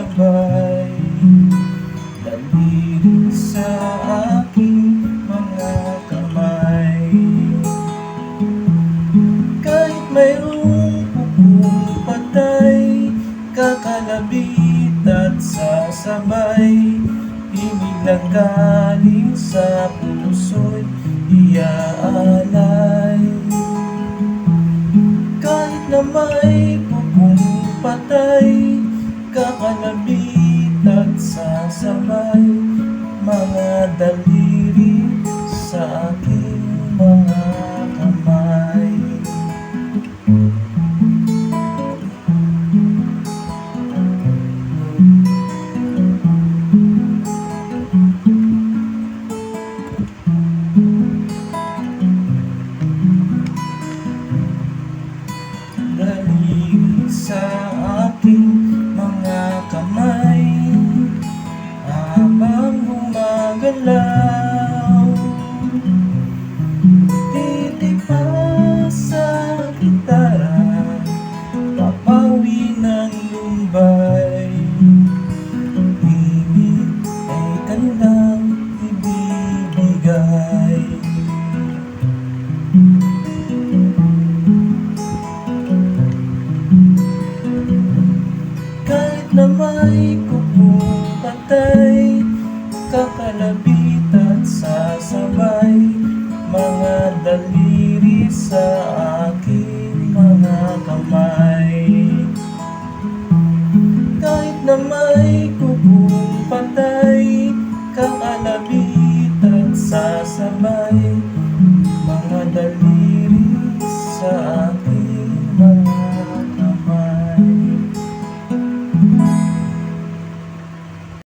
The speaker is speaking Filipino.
sabay, daliri sa aking mga kamay. Kahit mayroong pupong patay, kakalabit at sasabay, ibig lang galing sa puso'y iaalay. Kahit na may pupong patay, kakalabit at sasabay, mga daliri sa aking mga kamay. Daliri sa aking mga kamay, habang gumagalaw, titik pa sa gitara, papawi ng lumbay. Ibig ay kanilang ibibigay. Kahit na may kupong patay, kakalabit at sasabay, mga daliri sa aking mga kamay. Kahit na may kupong patay,